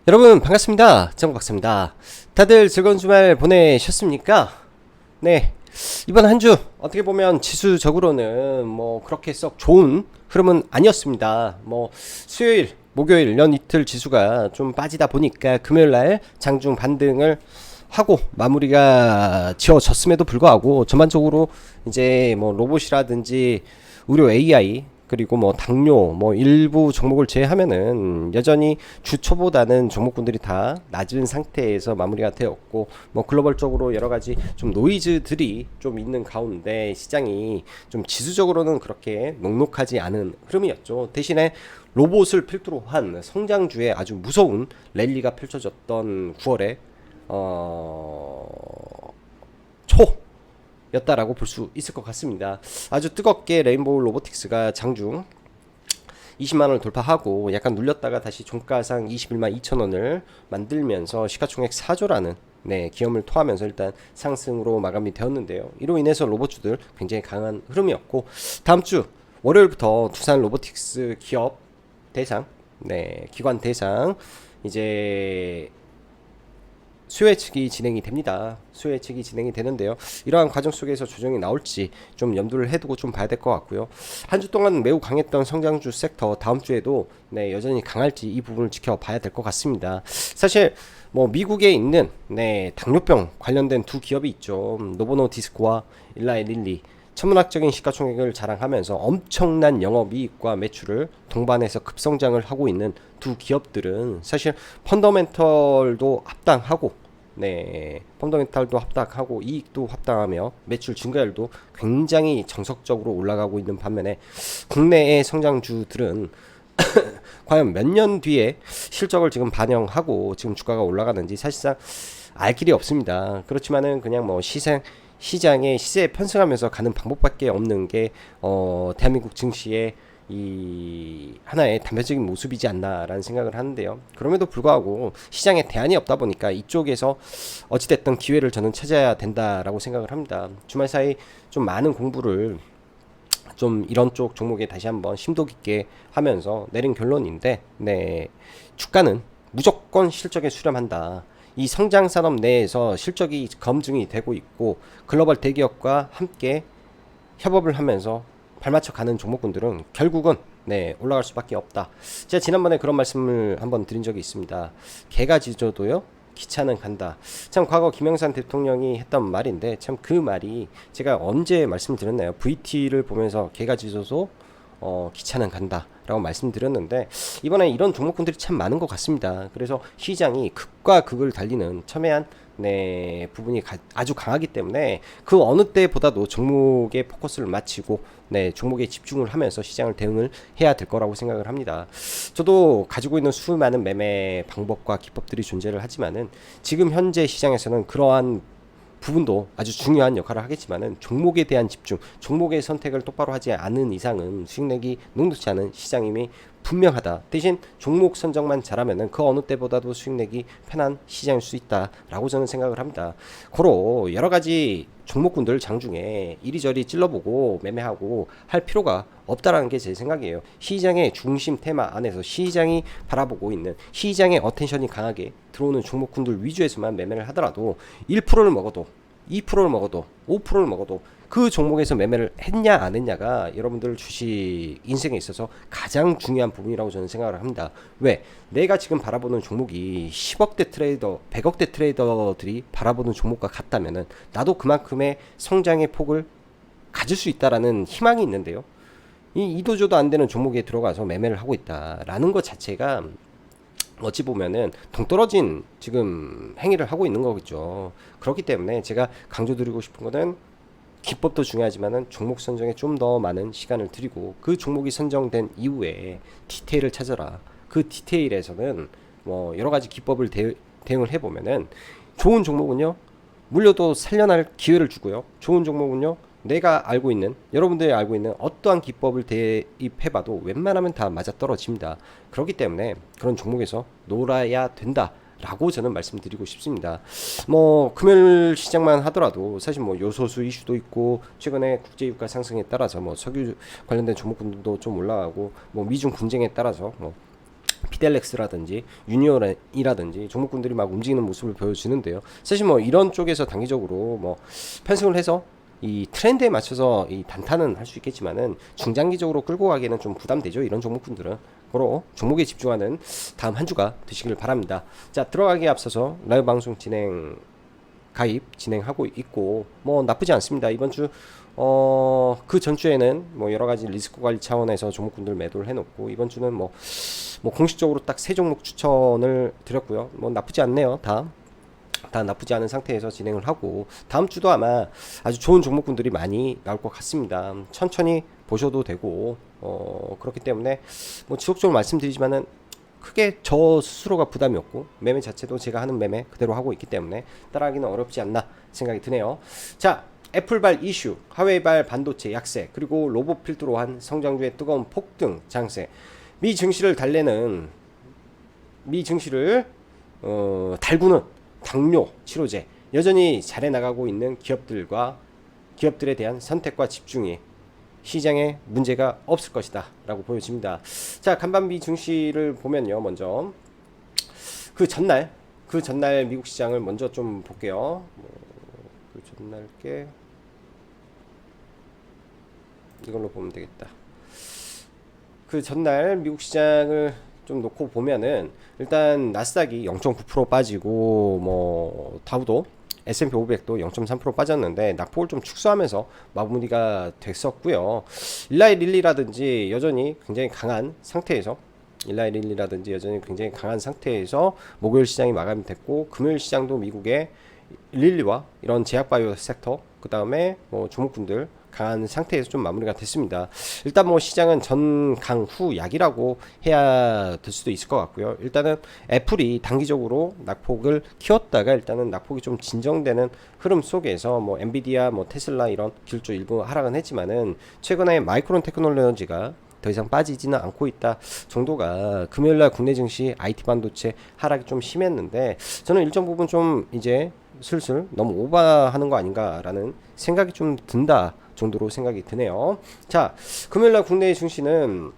여러분 반갑습니다. 정박사입니다. 다들 즐거운 주말 보내셨습니까? 네, 이번 한 주 어떻게 보면 지수적으로는 뭐 그렇게 썩 좋은 흐름은 아니었습니다. 뭐 수요일, 목요일 연 이틀 지수가 좀 빠지다 보니까 금요일날 장중 반등을 하고 마무리가 지어졌음에도 불구하고 전반적으로 이제 뭐 로봇이라든지 의료 AI 그리고 뭐 당뇨 뭐 일부 종목을 제외하면은 여전히 주 초보다는 종목군들이 다 낮은 상태에서 마무리가 되었고, 뭐 글로벌적으로 여러 가지 좀 노이즈들이 좀 있는 가운데 시장이 좀 지수적으로는 그렇게 녹록하지 않은 흐름이었죠. 대신에 로봇을 필두로 한 성장주의 아주 무서운 랠리가 펼쳐졌던 9월에 초 였다라고 볼 수 있을 것 같습니다. 아주 뜨겁게 레인보우 로보틱스가 장중 20만원을 돌파하고 약간 눌렸다가 다시 종가상 21만 2천원을 만들면서 시가총액 4조라는 기염을 토하면서 일단 상승으로 마감이 되었는데요. 이로 인해서 로봇주들 굉장히 강한 흐름이었고, 다음주 월요일부터 두산 로보틱스 기업 대상, 기관 대상 이제 수혜측이 진행이 됩니다. 수혜측이 진행이 되는데요. 이러한 과정 속에서 조정이 나올지 좀 염두를 해두고 좀 봐야 될 것 같고요. 한 주 동안 매우 강했던 성장주 섹터 다음 주에도 여전히 강할지 이 부분을 지켜봐야 될 것 같습니다. 사실 뭐 미국에 있는 당뇨병 관련된 두 기업이 있죠. 노보노디스크와 일라이 릴리. 천문학적인 시가총액을 자랑하면서 엄청난 영업이익과 매출을 동반해서 급성장을 하고 있는 두 기업들은 사실 펀더멘털도 합당하고, 펀더멘탈도 합당하고 이익도 합당하며 매출 증가율도 굉장히 정석적으로 올라가고 있는 반면에 국내의 성장주들은 과연 몇 년 뒤에 실적을 지금 반영하고 지금 주가가 올라가는지 사실상 알 길이 없습니다. 그렇지만은 그냥 뭐 시장의 시세에 편승하면서 가는 방법밖에 없는 게 대한민국 증시의 이 하나의 단편적인 모습이지 않나라는 생각을 하는데요. 그럼에도 불구하고 시장에 대안이 없다 보니까 이쪽에서 어찌됐든 기회를 저는 찾아야 된다라고 생각을 합니다. 주말 사이 좀 많은 공부를 좀 이런 쪽 종목에 다시 한번 심도 깊게 하면서 내린 결론인데, 주가는 무조건 실적에 수렴한다. 이 성장 산업 내에서 실적이 검증이 되고 있고 글로벌 대기업과 함께 협업을 하면서 발맞춰 가는 종목군들은 결국은 올라갈 수밖에 없다. 제가 지난번에 그런 말씀을 한번 드린 적이 있습니다. 개가 짖어도요 기차는 간다. 참 과거 김영삼 대통령이 했던 말인데 참 그 말이 제가 언제 말씀을 드렸나요? VT를 보면서 개가 짖어도 기차는 간다 라고 말씀드렸는데, 이번에 이런 종목군들이 참 많은 것 같습니다. 그래서 시장이 극과 극을 달리는 첨예한 부분이 아주 강하기 때문에 그 어느 때보다도 종목에 포커스를 맞추고 종목에 집중을 하면서 시장을 대응을 해야 될 거라고 생각을 합니다. 저도 가지고 있는 수많은 매매 방법과 기법들이 존재를 하지만은 지금 현재 시장에서는 그러한 부분도 아주 중요한 역할을 하겠지만은 종목에 대한 집중, 종목의 선택을 똑바로 하지 않은 이상은 수익내기 녹록지 않은 시장임이 분명하다. 대신 종목 선정만 잘하면은 그 어느 때보다도 수익내기 편한 시장일 수 있다라고 저는 생각을 합니다. 고로 여러 가지 종목군들 장중에 이리저리 찔러보고 매매하고 할 필요가 없다라는 게 제 생각이에요. 시장의 중심 테마 안에서 시장이 바라보고 있는 시장의 어텐션이 강하게 들어오는 종목군들 위주에서만 매매를 하더라도 1%를 먹어도 2%를 먹어도 5%를 먹어도 그 종목에서 매매를 했냐 안 했냐가 여러분들 주식 인생에 있어서 가장 중요한 부분이라고 저는 생각을 합니다. 왜? 내가 지금 바라보는 종목이 10억대 트레이더, 100억대 트레이더들이 바라보는 종목과 같다면은 나도 그만큼의 성장의 폭을 가질 수 있다라는 희망이 있는데요. 이 이도저도 안 되는 종목에 들어가서 매매를 하고 있다라는 것 자체가 어찌 보면은 동떨어진 지금 행위를 하고 있는 거겠죠. 그렇기 때문에 제가 강조드리고 싶은 거는 기법도 중요하지만은 종목 선정에 좀 더 많은 시간을 들이고 그 종목이 선정된 이후에 디테일을 찾아라. 그 디테일에서는 뭐 여러 가지 기법을 대응을 해보면은 좋은 종목은요 물려도 살려날 기회를 주고요. 좋은 종목은요 내가 알고 있는, 여러분들이 알고 있는 어떠한 기법을 대입해봐도 웬만하면 다 맞아떨어집니다. 그렇기 때문에 그런 종목에서 놀아야 된다 라고 저는 말씀드리고 싶습니다. 뭐 금요일 시장만 하더라도 사실 뭐 요소수 이슈도 있고 최근에 국제유가 상승에 따라서 뭐 석유 관련된 종목군도 좀 올라가고 뭐 미중 분쟁에 따라서 뭐 피델렉스라든지 유니온이라든지 종목군들이 막 움직이는 모습을 보여주는데요. 사실 뭐 이런 쪽에서 단기적으로 뭐 편승을 해서 이 트렌드에 맞춰서 이 단타는 할 수 있겠지만은 중장기적으로 끌고 가기에는 좀 부담되죠. 이런 종목군들은. 고로 종목에 집중하는 다음 한 주가 되시길 바랍니다. 자, 들어가기에 앞서서 라이브 방송 가입 진행하고 있고 뭐 나쁘지 않습니다. 이번 주 그 전주에는 뭐 여러 가지 리스크 관리 차원에서 종목군들 매도를 해놓고 이번 주는 뭐 공식적으로 딱 세 종목 추천을 드렸고요. 뭐 나쁘지 않네요. 다 나쁘지 않은 상태에서 진행을 하고 다음 주도 아마 아주 좋은 종목군들이 많이 나올 것 같습니다. 천천히 보셔도 되고 그렇기 때문에 뭐 지속적으로 말씀드리지만은 크게 저 스스로가 부담이 없고 매매 자체도 제가 하는 매매 그대로 하고 있기 때문에 따라하기는 어렵지 않나 생각이 드네요. 자, 애플발 이슈, 화웨이발 반도체 약세, 그리고 로봇 필두로 한 성장주의 뜨거운 폭등 장세, 미 증시를 달래는 미 증시를 달구는 당뇨 치료제, 여전히 잘해 나가고 있는 기업들에 대한 선택과 집중이 시장에 문제가 없을 것이다 라고 보여집니다. 자, 간밤 미 증시를 보면요, 먼저 그 전날 미국 시장을 먼저 좀 볼게요. 그 전날 게 이걸로 보면 되겠다. 그 전날 미국 시장을 좀 놓고 보면은 일단 나스닥이 0.9% 빠지고 뭐 다우도 S&P 500도 0.3% 빠졌는데 낙폭을 좀 축소하면서 마무리가 됐었고요. 일라이 릴리라든지 여전히 굉장히 강한 상태에서 목요일 시장이 마감됐고 금요일 시장도 미국의 릴리와 이런 제약바이오 섹터 그 다음에 뭐 종목군들 강한 상태에서 좀 마무리가 됐습니다. 일단 뭐 시장은 전강후 약이라고 해야 될 수도 있을 것 같고요. 일단은 애플이 단기적으로 낙폭을 키웠다가 일단은 낙폭이 좀 진정되는 흐름 속에서 뭐 엔비디아, 뭐 테슬라 이런 기술주 일부 하락은 했지만은 최근에 마이크론 테크놀로지가 더 이상 빠지지는 않고 있다 정도가 금요일날 국내 증시 IT 반도체 하락이 좀 심했는데 저는 일정 부분 좀 이제 슬슬 너무 오버하는 거 아닌가라는 생각이 좀 든다 정도로 생각이 드네요. 자, 금요일날 국내 증시는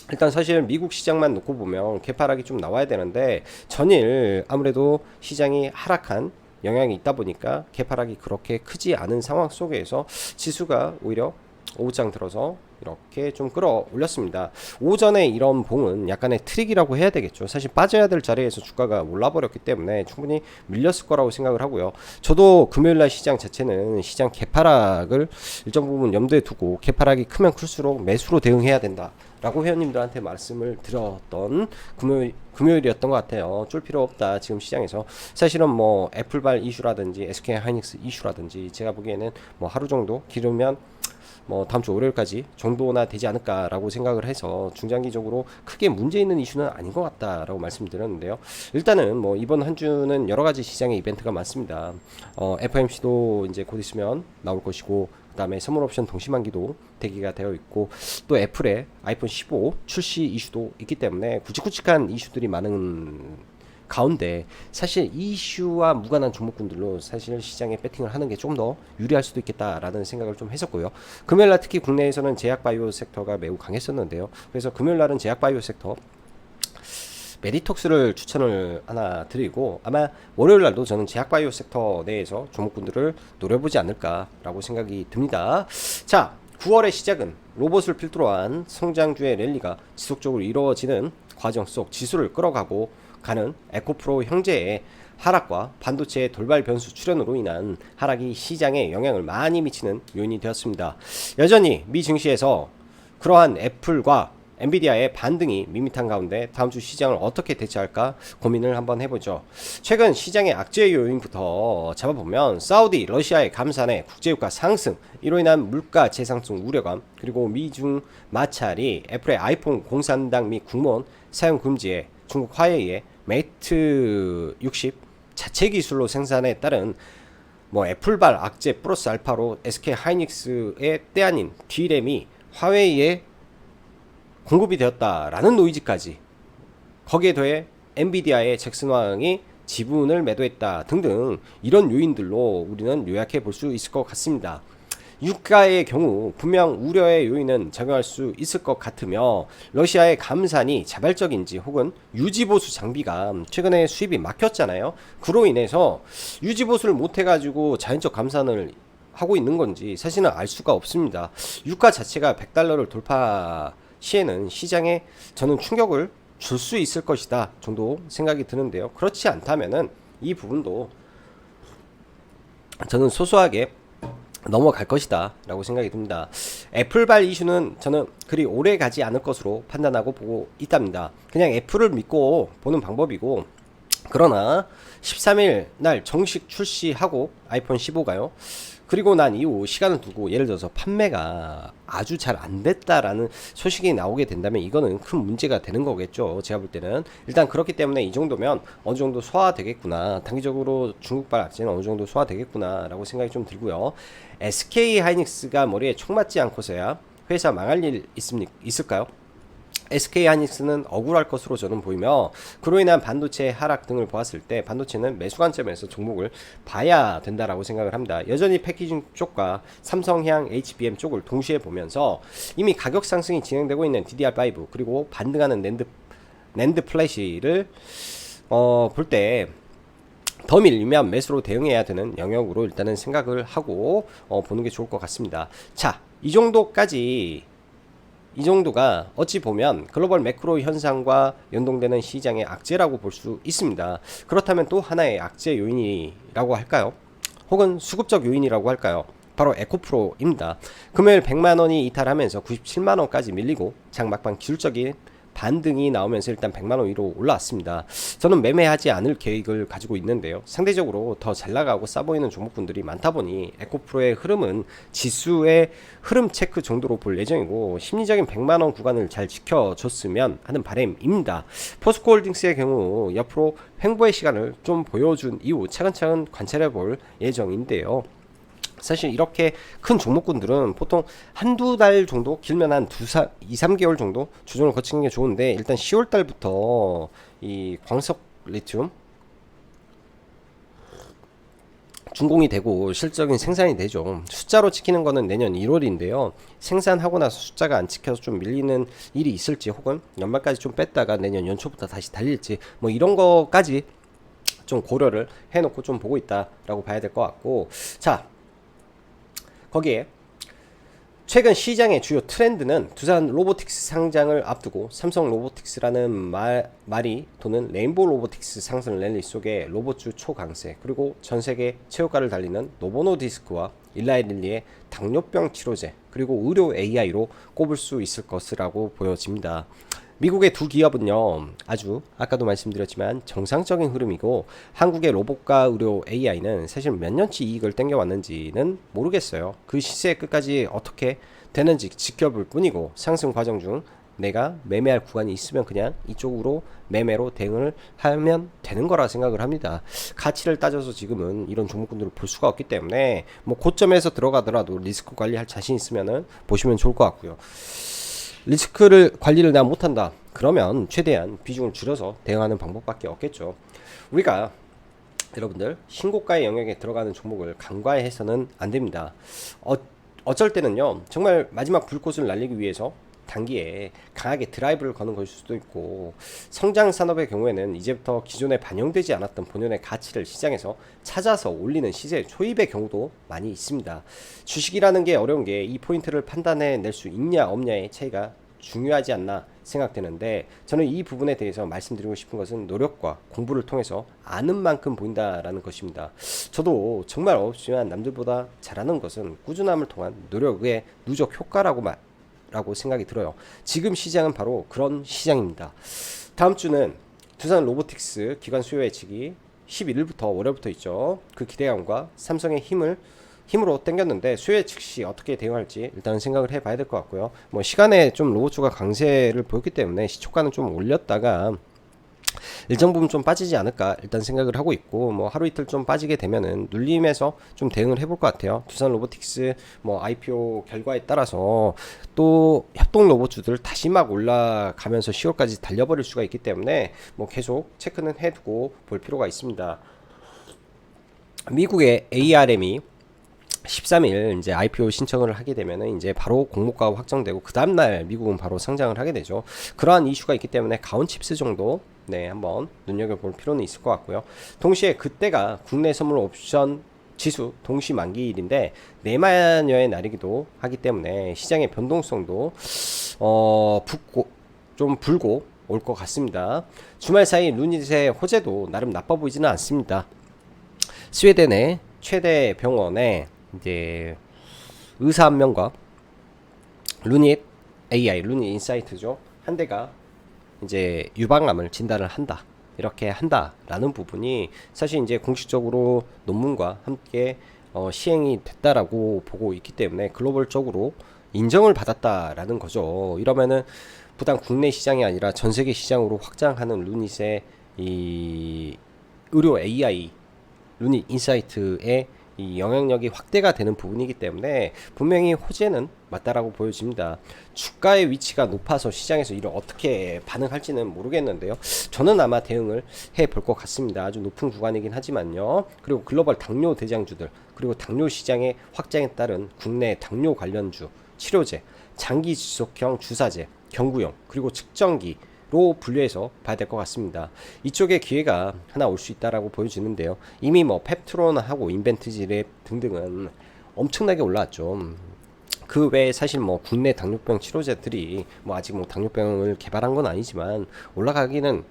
일단 사실 미국 시장만 놓고 보면 개파락이 좀 나와야 되는데 전일 아무래도 시장이 하락한 영향이 있다 보니까 개파락이 그렇게 크지 않은 상황 속에서 지수가 오히려 오후장 들어서 이렇게 좀 끌어올렸습니다. 오전에 이런 봉은 약간의 트릭이라고 해야 되겠죠. 사실 빠져야 될 자리에서 주가가 올라버렸기 때문에 충분히 밀렸을 거라고 생각을 하고요. 저도 금요일날 시장 자체는 시장 개파락을 일정 부분 염두에 두고 개파락이 크면 클수록 매수로 대응해야 된다 라고 회원님들한테 말씀을 드렸던 금요일이었던 것 같아요. 쫄 필요 없다 지금 시장에서. 사실은 뭐 애플발 이슈라든지 SK 하이닉스 이슈라든지 제가 보기에는 뭐 하루 정도 기르면 뭐 다음 주 월요일까지 정도나 되지 않을까라고 생각을 해서 중장기적으로 크게 문제 있는 이슈는 아닌 것 같다라고 말씀드렸는데요. 일단은 뭐 이번 한 주는 여러 가지 시장의 이벤트가 많습니다. FOMC도 이제 곧 있으면 나올 것이고 그 다음에 선물 옵션 동시만기도 대기가 되어 있고 또 애플의 아이폰 15 출시 이슈도 있기 때문에 굵직굵직한 이슈들이 많은 가운데 사실 이 이슈와 무관한 종목군들로 사실 시장에 배팅을 하는 게 좀 더 유리할 수도 있겠다라는 생각을 좀 했었고요. 금요일날 특히 국내에서는 제약바이오 섹터가 매우 강했었는데요. 그래서 금요일날은 제약바이오 섹터 메디톡스를 추천을 하나 드리고 아마 월요일날도 저는 제약바이오 섹터 내에서 종목군들을 노려보지 않을까라고 생각이 듭니다. 자, 9월의 시작은 로봇을 필두로 한 성장주의 랠리가 지속적으로 이루어지는 과정 속 지수를 끌어가고 가는 에코프로 형제의 하락과 반도체의 돌발 변수 출현으로 인한 하락이 시장에 영향을 많이 미치는 요인이 되었습니다. 여전히 미 증시에서 그러한 애플과 엔비디아의 반등이 밋밋한 가운데 다음 주 시장을 어떻게 대처할까 고민을 한번 해보죠. 최근 시장의 악재 요인부터 잡아보면 사우디, 러시아의 감산에 국제유가 상승, 이로 인한 물가 재상승 우려감, 그리고 미중 마찰이 애플의 아이폰 공산당 및 국무원 사용 금지에 중국 화웨이의 메이트 60 자체 기술로 생산에 따른 뭐 애플발 악재 플러스 알파로 SK 하이닉스의 때 아닌 D램이 화웨이에 공급이 되었다라는 노이즈까지, 거기에 더해 엔비디아의 잭슨 왕이 지분을 매도했다 등등 이런 요인들로 우리는 요약해 볼 수 있을 것 같습니다. 유가의 경우 분명 우려의 요인은 작용할 수 있을 것 같으며 러시아의 감산이 자발적인지 혹은 유지보수 장비가 최근에 수입이 막혔잖아요. 그로 인해서 유지보수를 못해가지고 자연적 감산을 하고 있는 건지 사실은 알 수가 없습니다. 유가 자체가 100달러를 돌파 시에는 시장에 저는 충격을 줄 수 있을 것이다 정도 생각이 드는데요. 그렇지 않다면은 이 부분도 저는 소소하게 넘어갈 것이다 라고 생각이 듭니다. 애플발 이슈는 저는 그리 오래 가지 않을 것으로 판단하고 보고 있답니다. 그냥 애플을 믿고 보는 방법이고, 그러나 13일 날 정식 출시하고 아이폰 15가요. 그리고 난 이후 시간을 두고 예를 들어서 판매가 아주 잘 안 됐다라는 소식이 나오게 된다면 이거는 큰 문제가 되는 거겠죠. 제가 볼 때는 일단 그렇기 때문에 이 정도면 어느 정도 소화되겠구나, 단기적으로 중국발 악재는 어느 정도 소화되겠구나 라고 생각이 좀 들고요. SK 하이닉스가 머리에 총 맞지 않고서야 회사 망할 일 있을까요? SK 하이닉스는 억울할 것으로 저는 보이며, 그로 인한 반도체 하락 등을 보았을 때 반도체는 매수 관점에서 종목을 봐야 된다라고 생각을 합니다. 여전히 패키징 쪽과 삼성향 HBM 쪽을 동시에 보면서 이미 가격 상승이 진행되고 있는 DDR5 그리고 반등하는 낸드 플래시를 볼 때 더 밀리면 매수로 대응해야 되는 영역으로 일단은 생각을 하고 보는 게 좋을 것 같습니다. 자, 이 정도가 어찌 보면 글로벌 매크로 현상과 연동되는 시장의 악재라고 볼 수 있습니다. 그렇다면 또 하나의 악재 요인이라고 할까요? 혹은 수급적 요인이라고 할까요? 바로 에코프로입니다. 금요일 100만원이 이탈하면서 97만원까지 밀리고 장 막판 기술적인 반등이 나오면서 일단 100만원 위로 올라왔습니다. 저는 매매하지 않을 계획을 가지고 있는데요. 상대적으로 더 잘 나가고 싸 보이는 종목군들이 많다 보니 에코프로의 흐름은 지수의 흐름 체크 정도로 볼 예정이고, 심리적인 100만원 구간을 잘 지켜줬으면 하는 바람입니다. 포스코홀딩스의 경우 옆으로 횡보의 시간을 좀 보여준 이후 차근차근 관찰해 볼 예정인데요. 사실 이렇게 큰 종목군들은 보통 한두 달 정도, 길면 한 2, 3개월 정도 조정을 거치는 게 좋은데, 일단 10월 달부터 이 광석 리튬 준공이 되고 실적인 생산이 되죠. 숫자로 지키는 거는 내년 1월인데요. 생산하고 나서 숫자가 안 지켜서 좀 밀리는 일이 있을지, 혹은 연말까지 좀 뺐다가 내년 연초부터 다시 달릴지, 뭐 이런 거까지 좀 고려를 해놓고 좀 보고 있다라고 봐야 될 것 같고, 자, 거기에 최근 시장의 주요 트렌드는 두산 로보틱스 상장을 앞두고 삼성 로보틱스라는 말이 도는 레인보우 로보틱스 상승 랠리 속에 로봇주 초강세, 그리고 전세계 최고가를 달리는 노보노디스크와 일라이릴리의 당뇨병 치료제, 그리고 의료 AI로 꼽을 수 있을 것이라고 보여집니다. 미국의 두 기업은요, 아주 아까도 말씀드렸지만 정상적인 흐름이고, 한국의 로봇과 의료 AI는 사실 몇 년치 이익을 땡겨왔는지는 모르겠어요. 그 시세 끝까지 어떻게 되는지 지켜볼 뿐이고, 상승 과정 중 내가 매매할 구간이 있으면 그냥 이쪽으로 매매로 대응을 하면 되는 거라 생각을 합니다. 가치를 따져서 지금은 이런 종목군들을 볼 수가 없기 때문에 뭐 고점에서 들어가더라도 리스크 관리할 자신 있으면은 보시면 좋을 것 같고요. 리스크를 관리를 내가 못한다 그러면 최대한 비중을 줄여서 대응하는 방법밖에 없겠죠. 우리가 여러분들 신고가의 영역에 들어가는 종목을 간과해서는 안 됩니다. 어쩔 때는요, 정말 마지막 불꽃을 날리기 위해서 단기에 강하게 드라이브를 거는 것일 수도 있고, 성장 산업의 경우에는 이제부터 기존에 반영되지 않았던 본연의 가치를 시장에서 찾아서 올리는 시세 초입의 경우도 많이 있습니다. 주식이라는 게 어려운 게 이 포인트를 판단해 낼 수 있냐 없냐의 차이가 중요하지 않나 생각되는데, 저는 이 부분에 대해서 말씀드리고 싶은 것은 노력과 공부를 통해서 아는 만큼 보인다라는 것입니다. 저도 정말 어렵지만 남들보다 잘하는 것은 꾸준함을 통한 노력의 누적 효과라고 생각이 들어요. 지금 시장은 바로 그런 시장입니다. 다음 주는 두산 로보틱스 기관 수요 예측이 11일부터 월요일부터 있죠. 그 기대감과 삼성의 힘으로 땡겼는데 수요 예측 시 어떻게 대응할지 일단 생각을 해봐야 될 것 같고요. 뭐 시간에 좀 로봇주가 강세를 보였기 때문에 시초가는 좀 올렸다가 일정 부분 좀 빠지지 않을까 일단 생각을 하고 있고, 뭐 하루 이틀 좀 빠지게 되면은 눌림에서 좀 대응을 해볼 것 같아요. 두산 로보틱스 뭐 IPO 결과에 따라서 또 협동 로봇주들 다시 막 올라가면서 10월까지 달려버릴 수가 있기 때문에 뭐 계속 체크는 해두고 볼 필요가 있습니다. 미국의 ARM이 13일 이제 IPO 신청을 하게 되면은 이제 바로 공모가가 확정되고 그 다음날 미국은 바로 상장을 하게 되죠. 그러한 이슈가 있기 때문에 가온칩스 정도 네 한번 눈여겨볼 필요는 있을 것 같고요. 동시에 그때가 국내 선물 옵션 지수 동시 만기일인데 내만여의 날이기도 하기 때문에 시장의 변동성도 붙고 좀 불고 올 것 같습니다. 주말 사이 루닛의 호재도 나름 나빠 보이지는 않습니다. 스웨덴의 최대 병원에 이제 의사 한 명과 루닛 AI, 루닛 인사이트죠. 한 대가 이제 유방암을 진단을 한다. 이렇게 한다라는 부분이 사실 이제 공식적으로 논문과 함께 시행이 됐다라고 보고 있기 때문에 글로벌적으로 인정을 받았다라는 거죠. 이러면은 부단 국내 시장이 아니라 전 세계 시장으로 확장하는 루닛의 이 의료 AI, 루닛 인사이트의 이 영향력이 확대가 되는 부분이기 때문에 분명히 호재는 맞다라고 보여집니다. 주가의 위치가 높아서 시장에서 이를 어떻게 반응할지는 모르겠는데요. 저는 아마 대응을 해볼 것 같습니다. 아주 높은 구간이긴 하지만요. 그리고 글로벌 당뇨 대장주들, 그리고 당뇨 시장의 확장에 따른 국내 당뇨 관련주, 치료제, 장기 지속형 주사제, 경구용, 그리고 측정기로 분류해서 봐야 될 것 같습니다. 이쪽에 기회가 하나 올 수 있다라고 보여지는데요. 이미 뭐 펩트론하고 인벤트지랩 등등은 엄청나게 올라왔죠. 그 외에 사실 뭐 국내 당뇨병 치료제들이 뭐 아직 뭐 당뇨병을 개발한 건 아니지만 올라가기는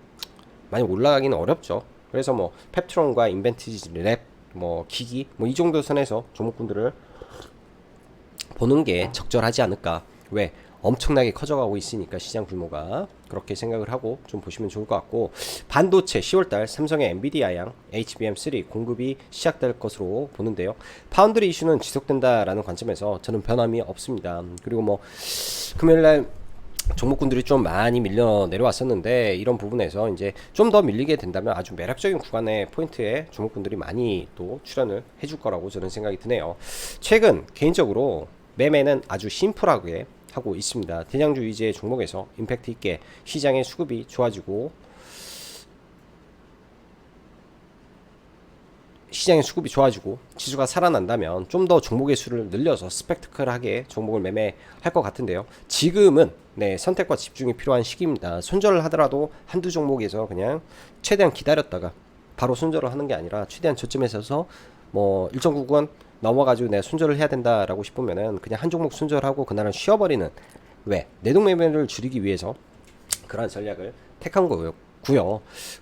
많이 올라가기는 어렵죠. 그래서 뭐 펩트론과 인벤트지랩 뭐 기기 뭐 이 정도 선에서 종목군들을 보는 게 적절하지 않을까. 왜? 엄청나게 커져가고 있으니까 시장 규모가 그렇게 생각을 하고 좀 보시면 좋을 것 같고 반도체 10월달 삼성의 엔비디아양 HBM3 공급이 시작될 것으로 보는데요. 파운드리 이슈는 지속된다라는 관점에서 저는 변함이 없습니다. 그리고 뭐 금요일날 종목군들이 좀 많이 밀려 내려왔었는데 이런 부분에서 이제 좀 더 밀리게 된다면 아주 매력적인 구간의 포인트에 종목군들이 많이 또 출연을 해줄 거라고 저는 생각이 드네요. 최근 개인적으로 매매는 아주 심플하게 하고 있습니다. 대장주 위주의 종목에서 임팩트 있게 시장의 수급이 좋아지고 지수가 살아난다면 좀 더 종목의 수를 늘려서 스펙트클하게 종목을 매매할 것 같은데요. 지금은 네, 선택과 집중이 필요한 시기입니다. 손절을 하더라도 한두 종목에서 그냥 최대한 기다렸다가 바로 손절을 하는 게 아니라 최대한 저점에 서서 뭐 일정 구간 넘어가지고 내가 손절을 해야 된다라고 싶으면은 그냥 한 종목 손절하고 그날은 쉬어버리는 왜? 내동 매매를 줄이기 위해서 그러한 전략을 택한 거고요.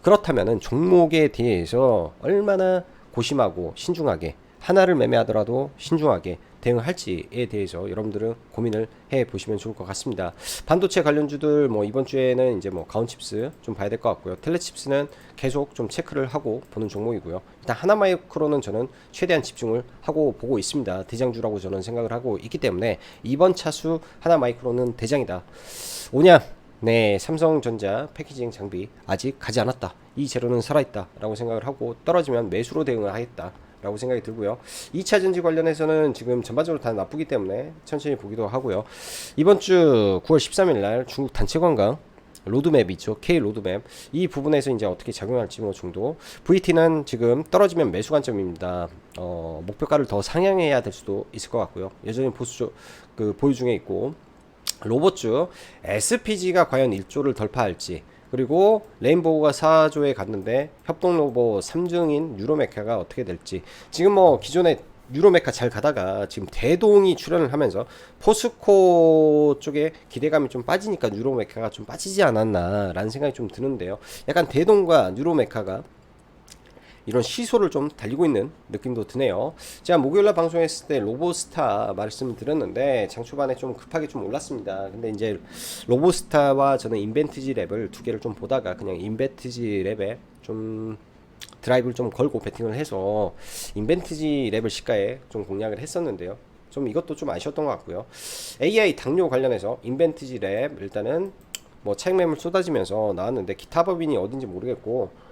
그렇다면은 종목에 대해서 얼마나 고심하고 신중하게 하나를 매매하더라도 신중하게 대응할지에 대해서 여러분들은 고민을 해 보시면 좋을 것 같습니다. 반도체 관련주들 뭐 이번 주에는 이제 뭐 가온칩스 좀 봐야 될 것 같고요. 텔레칩스는 계속 좀 체크를 하고 보는 종목이고요. 일단 하나마이크로는 저는 최대한 집중을 하고 보고 있습니다. 대장주라고 저는 생각을 하고 있기 때문에 이번 차수 하나마이크로는 대장이다. 오냐? 네, 삼성전자 패키징 장비 아직 가지 않았다. 이 재료는 살아있다 라고 생각을 하고 떨어지면 매수로 대응을 하겠다 라고 생각이 들고요. 2차 전지 관련해서는 지금 전반적으로 다 나쁘기 때문에 천천히 보기도 하고요. 이번 주 9월 13일 날 중국 단체 관광 로드맵 있죠. K 로드맵 이 부분에서 이제 어떻게 작용할지 뭐 정도. VT는 지금 떨어지면 매수 관점입니다. 목표가를 더 상향해야 될 수도 있을 것 같고요. 여전히 보유 중에 있고 로봇주 SPG가 과연 1조를 돌파할지 그리고 레인보우가 4조에 갔는데 협동로봇 3중인 유로메카가 어떻게 될지 지금 뭐 기존에 유로메카 잘 가다가 지금 대동이 출연을 하면서 포스코 쪽에 기대감이 좀 빠지니까 유로메카가 좀 빠지지 않았나 라는 생각이 좀 드는데요. 약간 대동과 유로메카가 이런 시소를 좀 달리고 있는 느낌도 드네요. 제가 목요일날 방송했을 때 로보스타 말씀드렸는데 장 초반에 좀 급하게 좀 올랐습니다. 근데 이제 로보스타와 저는 인벤트지 랩을 두 개를 좀 보다가 그냥 인벤트지 랩에 좀 드라이브를 좀 걸고 배팅을 해서 인벤트지 랩을 시가에 좀 공략을 했었는데요. 좀 이것도 좀 아쉬웠던 것 같고요. AI 당뇨 관련해서 인벤트지 랩 일단은 뭐 차익 매물 쏟아지면서 나왔는데 기타 법인이 어딘지 모르겠고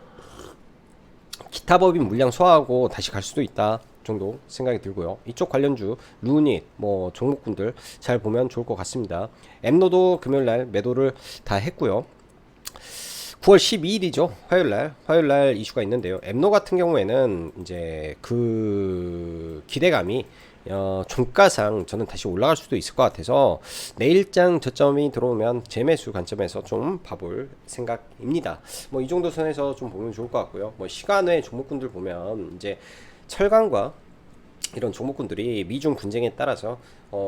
기타 법인 물량 소화하고 다시 갈 수도 있다 정도 생각이 들고요. 이쪽 관련주 루닛 뭐 종목군들 잘 보면 좋을 것 같습니다. 엠노도 금요일날 매도를 다 했고요. 9월 12일이죠. 화요일날 이슈가 있는데요. 엠노 같은 경우에는 이제 그 기대감이 종가상 저는 다시 올라갈 수도 있을 것 같아서 내일장 저점이 들어오면 재매수 관점에서 좀 봐볼 생각입니다. 뭐 이 정도 선에서 좀 보면 좋을 것 같고요. 뭐 시간외 종목군들 보면 이제 철강과 이런 종목군들이 미중 분쟁에 따라서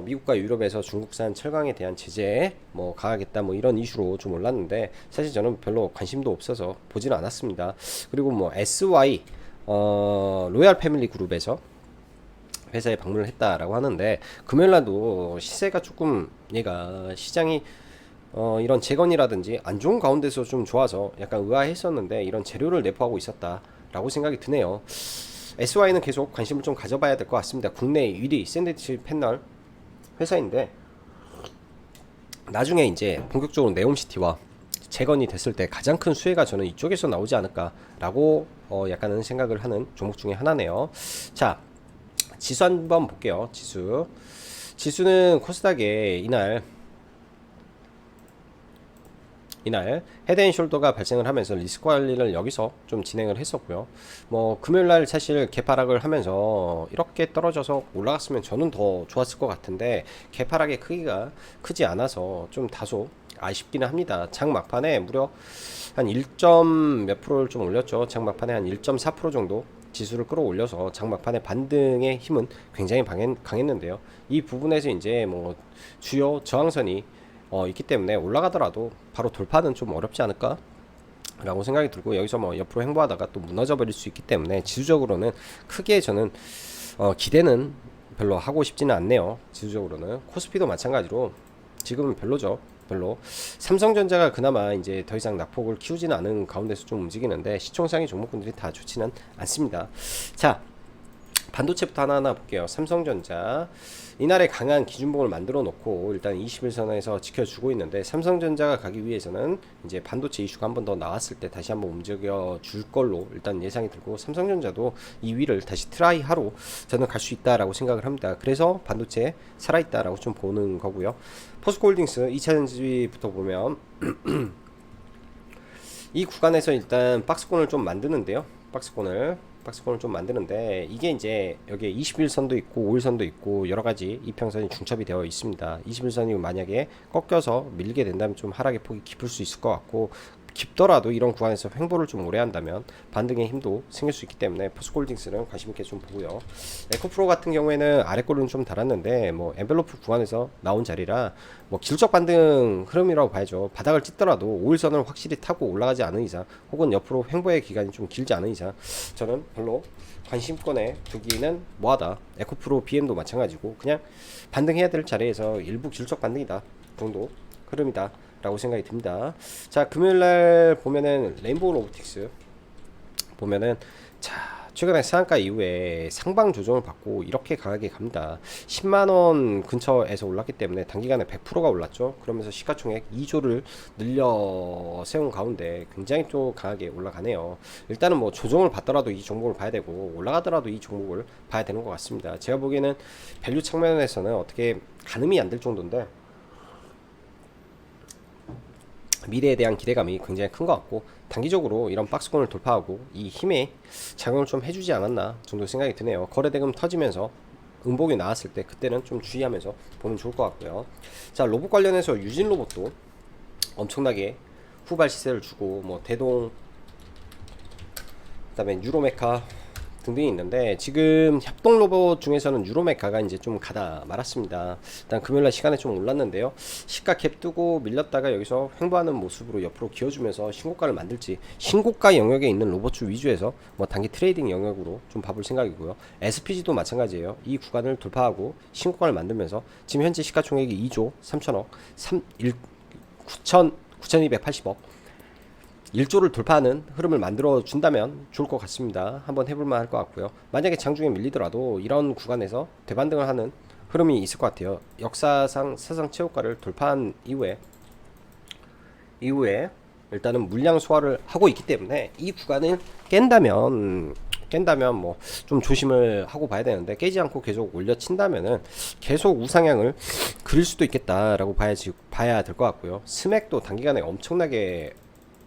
미국과 유럽에서 중국산 철강에 대한 제재 뭐 가하겠다 뭐 이런 이슈로 좀 올랐는데 사실 저는 별로 관심도 없어서 보지는 않았습니다. 그리고 뭐 SY 로얄 패밀리 그룹에서 회사에 방문을 했다라고 하는데 금요일날도 시세가 조금 얘가 시장이 이런 재건이라든지 안 좋은 가운데서 좀 좋아서 약간 의아했었는데 이런 재료를 내포하고 있었다라고 생각이 드네요. SY는 계속 관심을 좀 가져봐야 될 것 같습니다. 국내 1위 샌드위치 패널 회사인데 나중에 이제 본격적으로 네옴시티와 재건이 됐을 때 가장 큰 수혜가 저는 이쪽에서 나오지 않을까라고 약간은 생각을 하는 종목 중에 하나네요. 자, 지수 한번 볼게요. 지수는 코스닥에 이날 헤드앤숄더가 발생을 하면서 리스크 관리를 여기서 좀 진행을 했었고요. 뭐 금요일날 사실 개파락을 하면서 이렇게 떨어져서 올라갔으면 저는 더 좋았을 것 같은데 개파락의 크기가 크지 않아서 좀 다소 아쉽기는 합니다. 장 막판에 무려 한 1점 몇 프로를 좀 올렸죠. 장 막판에 한 1.4% 정도 지수를 끌어올려서 장 막판에 반등의 힘은 굉장히 강했는데요. 이 부분에서 이제 뭐 주요 저항선이 있기 때문에 올라가더라도 바로 돌파는 좀 어렵지 않을까 라고 생각이 들고 여기서 뭐 옆으로 횡보하다가 또 무너져 버릴 수 있기 때문에 지수적으로는 크게 저는 기대는 별로 하고 싶지는 않네요. 지수적으로는 코스피도 마찬가지로 지금은 별로죠. 별로. 삼성전자가 그나마 이제 더 이상 낙폭을 키우지는 않은 가운데서 좀 움직이는데 시총상의 종목군들이 다 좋지는 않습니다. 자, 반도체부터 하나하나 볼게요. 삼성전자 이날에 강한 기준봉을 만들어 놓고 일단 21선에서 지켜주고 있는데 삼성전자가 가기 위해서는 이제 반도체 이슈가 한 번 더 나왔을 때 다시 한번 움직여 줄 걸로 일단 예상이 들고 삼성전자도 이 위를 다시 트라이하러 저는 갈 수 있다라고 생각을 합니다. 그래서 반도체 살아있다라고 좀 보는 거고요. 포스코홀딩스 2차전지부터 보면 이 구간에서 일단 박스권을 좀 만드는데요. 박스권을 좀 만드는데 이게 이제 여기에 21선도 있고 5일선도 있고 여러가지 이평선이 중첩이 되어 있습니다. 21선이 만약에 꺾여서 밀리게 된다면 좀 하락의 폭이 깊을 수 있을 것 같고 깊더라도 이런 구간에서 횡보를 좀 오래 한다면 반등의 힘도 생길 수 있기 때문에 포스코홀딩스는 관심있게 좀 보고요. 에코프로 같은 경우에는 아래꼴은 좀 달았는데 뭐 엔벨로프 구간에서 나온 자리라 뭐 기술적 반등 흐름이라고 봐야죠. 바닥을 찍더라도 5일선을 확실히 타고 올라가지 않은 이상 혹은 옆으로 횡보의 기간이 좀 길지 않은 이상 저는 별로 관심권에 두기는 뭐하다. 에코프로 BM도 마찬가지고 그냥 반등해야 될 자리에서 일부 기술적 반등이다 정도 흐름이다 라고 생각이 듭니다. 자, 금요일날 보면은 레인보우 로보틱스 보면은 자 최근에 상한가 이후에 상방 조정을 받고 이렇게 강하게 갑니다. 10만원 근처에서 올랐기 때문에 단기간에 100%가 올랐죠. 그러면서 시가총액 2조를 늘려 세운 가운데 굉장히 또 강하게 올라가네요. 일단은 뭐 조정을 받더라도 이 종목을 봐야 되고 올라가더라도 이 종목을 봐야 되는 것 같습니다. 제가 보기에는 밸류 측면에서는 어떻게 가늠이 안 될 정도인데 미래에 대한 기대감이 굉장히 큰 것 같고 단기적으로 이런 박스권을 돌파하고 이 힘에 작용을 좀 해주지 않았나 정도 생각이 드네요. 거래대금 터지면서 음봉이 나왔을 때 그때는 좀 주의하면서 보면 좋을 것 같고요. 자, 로봇 관련해서 유진 로봇도 엄청나게 후발 시세를 주고 뭐 대동 그다음에 유로메카 등등이 있는데 지금 협동 로봇 중에서는 유로메카가 이제 좀 가다 말았습니다. 일단 금요일날 시간에 좀 올랐는데요. 시가 갭 뜨고 밀렸다가 여기서 횡보하는 모습으로 옆으로 기어주면서 신고가를 만들지 신고가 영역에 있는 로봇주 위주에서 뭐 단기 트레이딩 영역으로 좀 봐볼 생각이고요. SPG도 마찬가지예요. 이 구간을 돌파하고 신고가를 만들면서 지금 현재 시가총액이 2조 3천억 9,280억 1조를 돌파하는 흐름을 만들어 준다면 좋을 것 같습니다. 한번 해볼만 할 것 같고요. 만약에 장중에 밀리더라도 이런 구간에서 대반등을 하는 흐름이 있을 것 같아요. 역사상 사상 최고가를 돌파한 이후에 일단은 물량 소화를 하고 있기 때문에 이 구간을 깬다면 뭐 좀 조심을 하고 봐야 되는데 깨지 않고 계속 올려친다면은 계속 우상향을 그릴 수도 있겠다라고 봐야 될 것 같고요. 스맥도 단기간에 엄청나게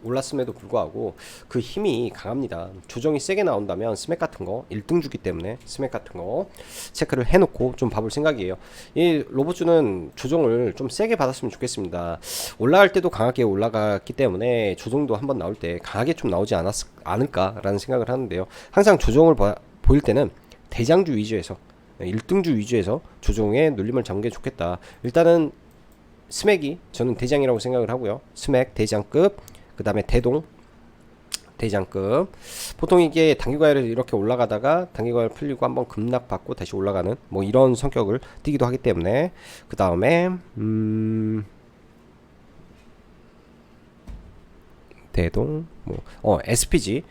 올랐음에도 불구하고 그 힘이 강합니다. 조정이 세게 나온다면 스맥 같은 거 1등 주기 때문에 스맥 같은 거 체크를 해놓고 좀 봐볼 생각이에요. 이 로봇주는 조정을 좀 세게 받았으면 좋겠습니다. 올라갈 때도 강하게 올라갔기 때문에 조정도 한번 나올 때 강하게 좀 나오지 않을까라는 생각을 하는데요. 항상 조정을 보일 때는 대장주 위주에서 1등주 위주에서 조정에 눌림을 잡는 게 좋겠다. 일단은 스맥이 저는 대장이라고 생각을 하고요. 스맥 대장급, 그 다음에 대동 대장급. 보통 이게 단기과열을 이렇게 올라가다가 단기과열 풀리고 한번 급락 받고 다시 올라가는 뭐 이런 성격을 띠기도 하기 때문에, 그 다음에 대동 SPG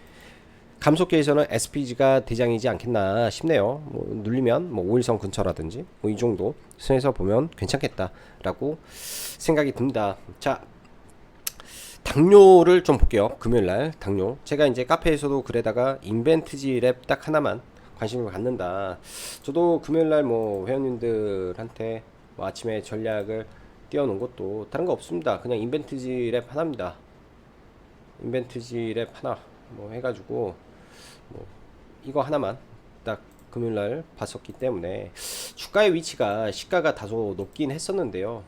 감속계에서는 SPG가 대장이지 않겠나 싶네요. 뭐 눌리면 뭐 5일선 근처라든지 뭐 이 정도 선에서 보면 괜찮겠다라고 생각이 듭니다. 자, 당뇨를 좀 볼게요. 금요일날 당뇨. 제가 이제 카페에서도 글에다가 인벤트지 랩 딱 하나만 관심을 갖는다. 저도 금요일날 뭐 회원님들한테 뭐 아침에 전략을 띄워놓은 것도 다른 거 없습니다. 그냥 인벤트지 랩 하나입니다. 인벤트지 랩 하나 뭐 해가지고 뭐 이거 하나만 딱 금요일날 봤었기 때문에, 주가의 위치가 시가가 다소 높긴 했었는데요.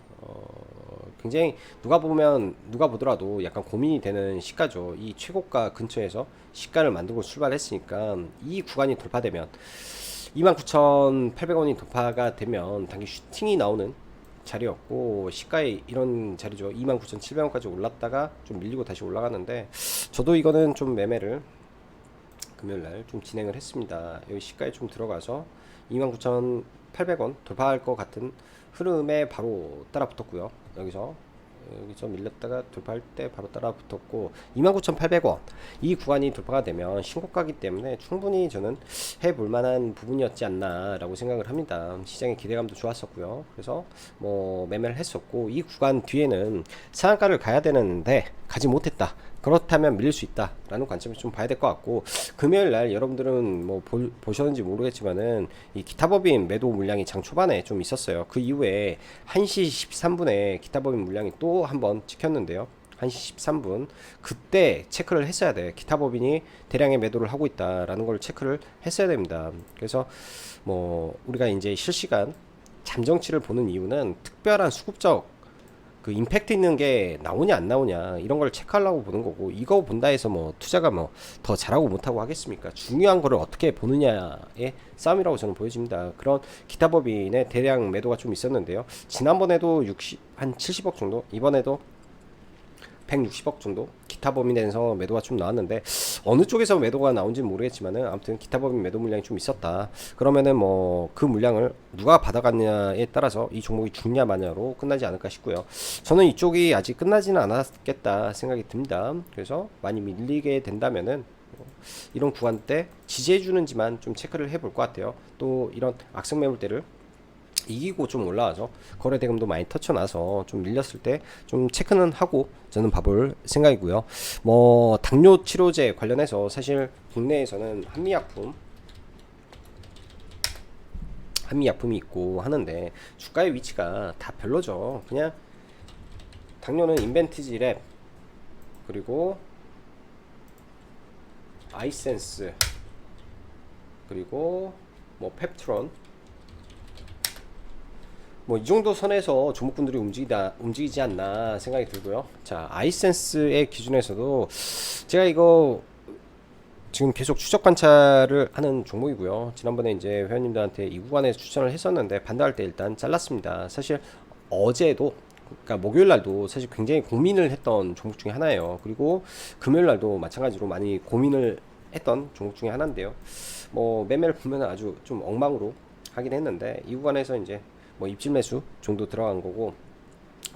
굉장히 누가 보더라도 약간 고민이 되는 시가죠. 이 최고가 근처에서 시가를 만들고 출발했으니까 이 구간이 돌파되면 29,800원이 돌파가 되면 당연히 슈팅이 나오는 자리였고, 시가에 이런 자리죠. 29,700원까지 올랐다가 좀 밀리고 다시 올라가는데, 저도 이거는 좀 매매를 금요일날 좀 진행을 했습니다. 여기 시가에 좀 들어가서 29,800원 돌파할 것 같은 흐름에 바로 따라 붙었고요. 여기서 밀렸다가 돌파할 때 바로 따라 붙었고, 29,800원 이 구간이 돌파가 되면 신고가기 때문에 충분히 저는 해볼 만한 부분이었지 않나 라고 생각을 합니다. 시장의 기대감도 좋았었고요. 그래서 뭐 매매를 했었고, 이 구간 뒤에는 상한가를 가야 되는데 가지 못했다. 그렇다면 밀릴 수 있다 라는 관점에서 좀 봐야 될 것 같고, 금요일날 여러분들은 뭐 보셨는지 모르겠지만은 이 기타법인 매도 물량이 장 초반에 좀 있었어요. 그 이후에 1시 13분에 기타법인 물량이 또 한번 찍혔는데요. 1시 13분 그때 체크를 했어야 돼. 기타법인이 대량의 매도를 하고 있다라는 걸 체크를 했어야 됩니다. 그래서 뭐 우리가 이제 실시간 잠정치를 보는 이유는 특별한 수급적 그 임팩트 있는 게 나오냐 안 나오냐 이런 걸 체크하려고 보는 거고, 이거 본다 해서 뭐 투자가 뭐 더 잘하고 못하고 하겠습니까? 중요한 거를 어떻게 보느냐의 싸움이라고 저는 보여집니다. 그런 기타법인의 대량 매도가 좀 있었는데요. 지난번에도 한 70억 정도, 이번에도 160억 정도 기타법인에서 매도가 좀 나왔는데, 어느 쪽에서 매도가 나온지는 모르겠지만은 아무튼 기타법인 매도 물량이 좀 있었다. 그러면은 뭐 그 물량을 누가 받아갔냐에 따라서 이 종목이 죽냐 마냐로 끝나지 않을까 싶고요. 저는 이쪽이 아직 끝나지는 않았겠다 생각이 듭니다. 그래서 많이 밀리게 된다면은 이런 구간 때 지지해주는지만 좀 체크를 해볼 것 같아요. 또 이런 악성 매물대를 이기고 좀 올라와서 거래 대금도 많이 터쳐놔서 좀 밀렸을 때 좀 체크는 하고 저는 봐볼 생각이고요. 뭐 당뇨 치료제 관련해서 사실 국내에서는 한미약품이 있고 하는데 주가의 위치가 다 별로죠. 그냥 당뇨는 인벤티지 랩, 그리고 아이센스, 그리고 뭐 펩트론, 뭐 이 정도 선에서 종목군들이 움직이지 않나 생각이 들고요. 자, 아이센스의 기준에서도 제가 이거 지금 계속 추적 관찰을 하는 종목이고요. 지난번에 이제 회원님들한테 이 구간에서 추천을 했었는데 반등할 때 일단 잘랐습니다. 사실 어제도, 그러니까 목요일 날도 사실 굉장히 고민을 했던 종목 중에 하나예요. 그리고 금요일 날도 마찬가지로 많이 고민을 했던 종목 중에 하나인데요. 뭐 매매를 보면 아주 좀 엉망으로 하긴 했는데, 이 구간에서 이제 뭐 입질 매수 정도 들어간 거고,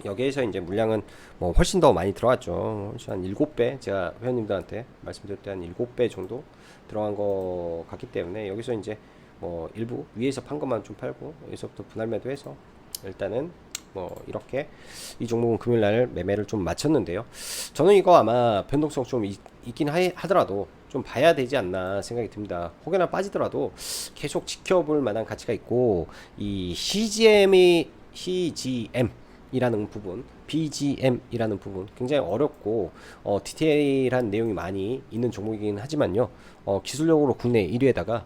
여기에서 이제 물량은 뭐 훨씬 더 많이 들어갔죠. 한 7배, 제가 회원님들한테 말씀드릴 때 한 7배 정도 들어간 거 같기 때문에, 여기서 이제 뭐 일부 위에서 판 것만 좀 팔고 여기서부터 분할 매도해서 일단은 뭐 이렇게 이 종목은 금요일날 매매를 좀 마쳤는데요. 저는 이거 아마 변동성 좀 있긴 하더라도 좀 봐야 되지 않나 생각이 듭니다. 혹여나 빠지더라도 계속 지켜볼 만한 가치가 있고, 이 CGM이라는 부분, BGM이라는 부분 굉장히 어렵고 디테일한 내용이 많이 있는 종목이긴 하지만요. 기술력으로 국내 1위에다가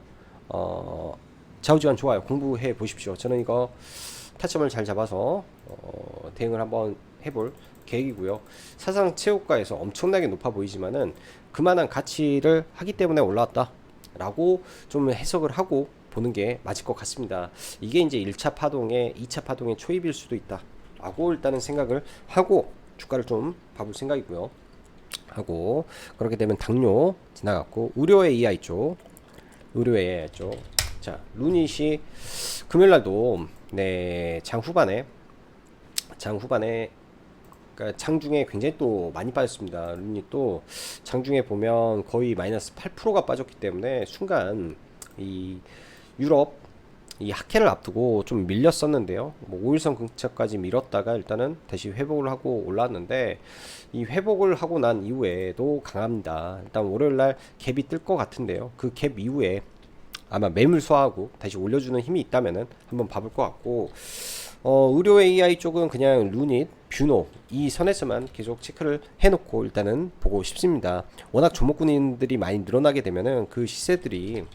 좌우지간 좋아요. 공부해 보십시오. 저는 이거 타점을 잘 잡아서 대응을 한번 해볼 계획이고요. 사상 최고가에서 엄청나게 높아 보이지만은 그만한 가치를 하기 때문에 올라왔다 라고 좀 해석을 하고 보는 게 맞을 것 같습니다. 이게 이제 1차 파동에 2차 파동의 초입일 수도 있다 라고 일단은 생각을 하고 주가를 좀 봐볼 생각이고요. 하고 그렇게 되면 당뇨 지나갔고 의료 AI 쪽, 의료 AI 쪽. 자, 루닛이 금요일날도 네, 장 후반에 그러니까 장중에 굉장히 또 많이 빠졌습니다. 루닛 또 장중에 보면 거의 마이너스 8%가 빠졌기 때문에 순간 이 유럽 이 학회를 앞두고 좀 밀렸었는데요. 뭐 5일선 근처까지 밀었다가 일단은 다시 회복을 하고 올라왔는데 이 회복을 하고 난 이후에도 강합니다. 일단 월요일날 갭이 뜰 것 같은데요. 그 갭 이후에 아마 매물 소화하고 다시 올려주는 힘이 있다면은 한번 봐볼 것 같고 의료 AI 쪽은 그냥 루닛, 뷰노 이 선에서만 계속 체크를 해놓고 일단은 보고 싶습니다. 워낙 종목군인들이 많이 늘어나게 되면은 그 시세들이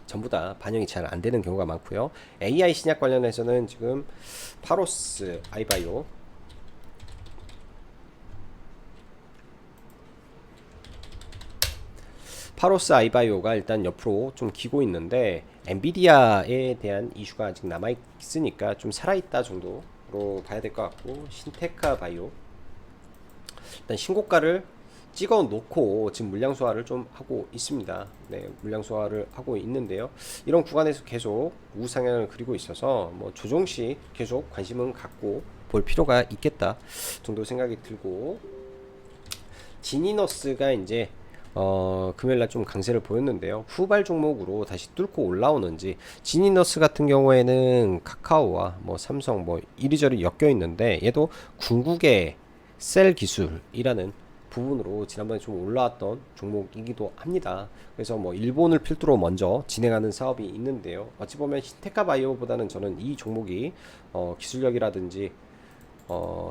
전부 다 반영이 잘 안 되는 경우가 많고요. AI 신약 관련해서는 지금 파로스 아이바이오 파로스 아이바이오가 일단 옆으로 좀 기고 있는데 엔비디아에 대한 이슈가 아직 남아 있으니까 좀 살아있다 정도로 봐야 될 것 같고 신테카 바이오 일단 신고가를 찍어 놓고 지금 물량 소화를 좀 하고 있습니다. 네, 물량 소화를 하고 있는데요. 이런 구간에서 계속 우상향을 그리고 있어서 뭐 조정 시 계속 관심은 갖고 볼 필요가 있겠다 정도 생각이 들고 지니너스가 이제 금요일날 좀 강세를 보였는데요. 후발 종목으로 다시 뚫고 올라오는지 지니너스 같은 경우에는 카카오와 뭐 삼성 뭐 이리저리 엮여 있는데 얘도 궁극의 셀 기술이라는 부분으로 지난번에 좀 올라왔던 종목이기도 합니다. 그래서 뭐 일본을 필두로 먼저 진행하는 사업이 있는데요. 어찌 보면 신테카 바이오보다는 저는 이 종목이 기술력이라든지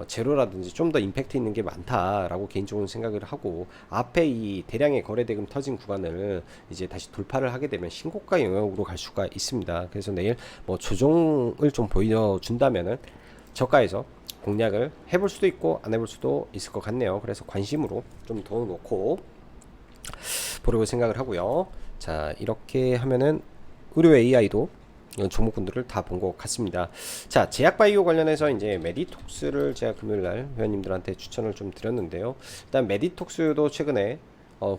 제로라든지 좀 더 임팩트 있는 게 많다라고 개인적으로 생각을 하고 앞에 이 대량의 거래 대금 터진 구간을 이제 다시 돌파를 하게 되면 신고가 영역으로 갈 수가 있습니다. 그래서 내일 뭐 조정을 좀 보여준다면은 저가에서 공략을 해볼 수도 있고 안 해볼 수도 있을 것 같네요. 그래서 관심으로 좀 더 놓고 보려고 생각을 하고요. 자, 이렇게 하면은 의료 AI도 종목군들을 다 본 것 같습니다. 자, 제약바이오 관련해서 이제 메디톡스를 제가 금요일날 회원님들한테 추천을 좀 드렸는데요. 일단 메디톡스도 최근에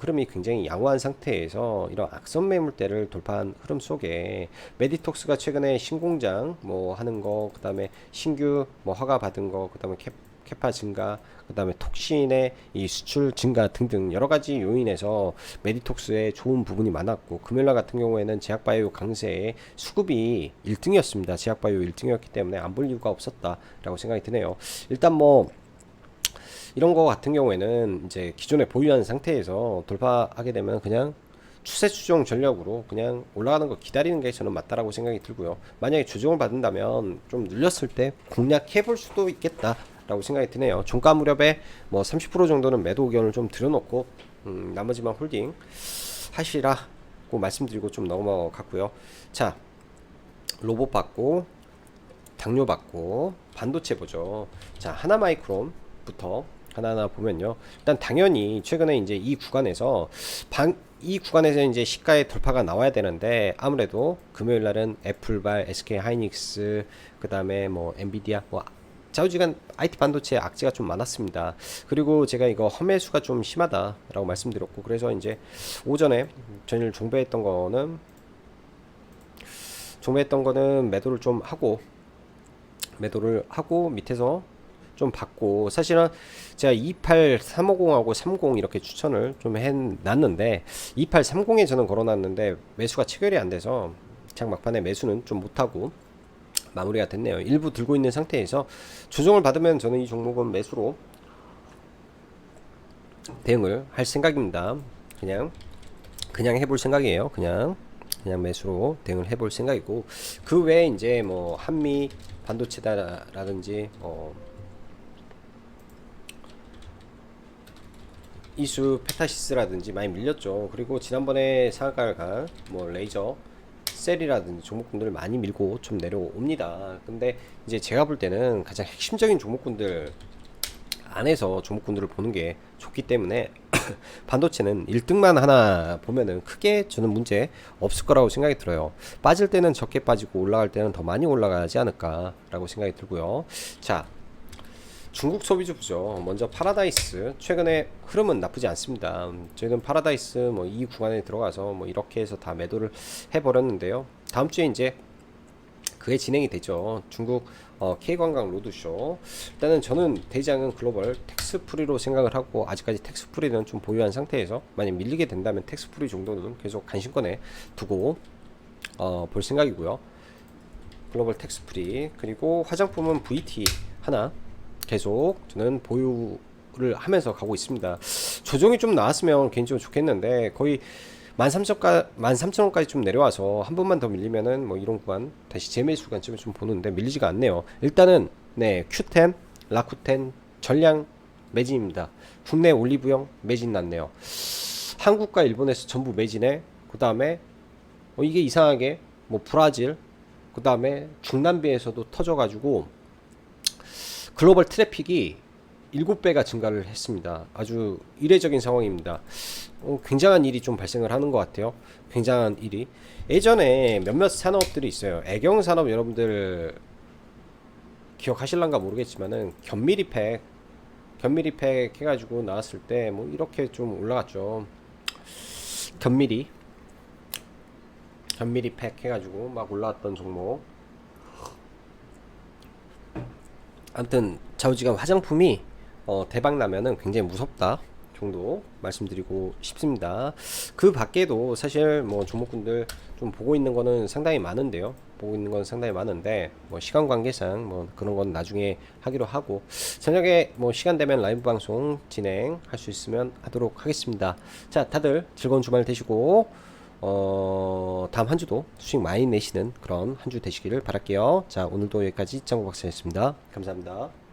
흐름이 굉장히 양호한 상태에서 이런 악선 매물대를 돌파한 흐름 속에 메디톡스가 최근에 신공장 뭐 하는 거, 그 다음에 신규 뭐 허가 받은 거, 그 다음에 캐파 증가, 그 다음에 톡신의 이 수출 증가 등등 여러 가지 요인에서 메디톡스에 좋은 부분이 많았고 금요일날 같은 경우에는 제약바이오 강세에 수급이 1등이었습니다. 제약바이오 1등이었기 때문에 안 볼 이유가 없었다라고 생각이 드네요. 일단 뭐 이런 거 같은 경우에는 이제 기존에 보유한 상태에서 돌파하게 되면 그냥 추세 추종 전략으로 그냥 올라가는 거 기다리는 게 저는 맞다라고 생각이 들고요. 만약에 조정을 받는다면 좀 늘렸을 때 공략해 볼 수도 있겠다 라고 생각이 드네요. 종가 무렵에 뭐 30% 정도는 매도 의견을 좀 들여놓고 나머지만 홀딩 하시라고 말씀드리고 좀 넘어갔고요. 자, 로봇 받고 당뇨 받고 반도체 보죠. 자, 하나마이크론부터 하나하나 보면요. 일단 당연히 최근에 이제 이 구간에서 이제 시가의 돌파가 나와야 되는데 아무래도 금요일 날은 애플발, SK 하이닉스, 그 다음에 뭐 엔비디아, 뭐 좌우지간 IT 반도체 악재가 좀 많았습니다. 그리고 제가 이거 험매수가 좀 심하다라고 말씀드렸고 그래서 이제 오전에 전일 종배했던 거는 매도를 하고 밑에서 좀 받고 사실은 제가 28350하고 30 이렇게 추천을 좀 해놨는데 2830에 저는 걸어놨는데 매수가 체결이 안 돼서 장 막판에 매수는 좀 못하고 마무리가 됐네요. 일부 들고 있는 상태에서 조정을 받으면 저는 이 종목은 매수로 대응을 할 생각입니다. 그냥 해볼 생각이에요. 그냥 매수로 대응을 해볼 생각이고 그 외에 이제 뭐 한미 반도체다라든지 이수 페타시스라든지 많이 밀렸죠. 그리고 지난번에 상한가를 간 뭐 레이저 셀이라든지 종목군들을 많이 밀고 좀 내려옵니다. 근데 이제 제가 볼 때는 가장 핵심적인 종목군들 안에서 종목군들을 보는 게 좋기 때문에 반도체는 1등만 하나 보면은 크게 저는 문제 없을 거라고 생각이 들어요. 빠질 때는 적게 빠지고 올라갈 때는 더 많이 올라가지 않을까라고 생각이 들고요. 자, 중국 소비주 보죠. 먼저 파라다이스 최근에 흐름은 나쁘지 않습니다. 최근 파라다이스 뭐 이 구간에 들어가서 뭐 이렇게 해서 다 매도를 해버렸는데요. 다음 주에 이제 그게 진행이 되죠. 중국 K관광 로드쇼. 일단은 저는 대장은 글로벌 텍스프리로 생각을 하고 아직까지 텍스프리는 좀 보유한 상태에서 만약 밀리게 된다면 텍스프리 정도는 계속 간신권에 두고 볼 생각이고요. 글로벌 텍스프리 그리고 화장품은 VT 하나 계속 저는 보유를 하면서 가고 있습니다. 조정이 좀 나왔으면 개인적으로 좋겠는데 거의 13,000원까지 좀 내려와서 한 번만 더 밀리면은 뭐 이런 구간 다시 재매수 관점을 좀 보는데 밀리지가 않네요. 일단은 네 Q10, 라쿠텐 전량 매진입니다. 국내 올리브영 매진 났네요. 한국과 일본에서 전부 매진해. 그 다음에 이게 이상하게 뭐 브라질 그 다음에 중남미에서도 터져가지고 글로벌 트래픽이 7배가 증가를 했습니다. 아주 이례적인 상황입니다. 굉장한 일이 좀 발생을 하는 것 같아요. 굉장한 일이. 예전에 몇몇 산업들이 있어요. 애경 산업 여러분들 기억하실란가 모르겠지만은 견미리팩 해가지고 나왔을 때 뭐 이렇게 좀 올라갔죠. 견미리팩 해가지고 막 올라왔던 종목. 아무튼 좌우지간 화장품이 대박 나면은 굉장히 무섭다 정도 말씀드리고 싶습니다. 그 밖에도 사실 뭐 종목군들 좀 보고 있는 거는 상당히 많은데요. 보고 있는 건 상당히 많은데 뭐 시간 관계상 뭐 그런 건 나중에 하기로 하고 저녁에 뭐 시간 되면 라이브 방송 진행할 수 있으면 하도록 하겠습니다. 자, 다들 즐거운 주말 되시고 다음 한 주도 수익 많이 내시는 그런 한 주 되시기를 바랄게요. 자, 오늘도 여기까지 짱구 박사였습니다. 감사합니다.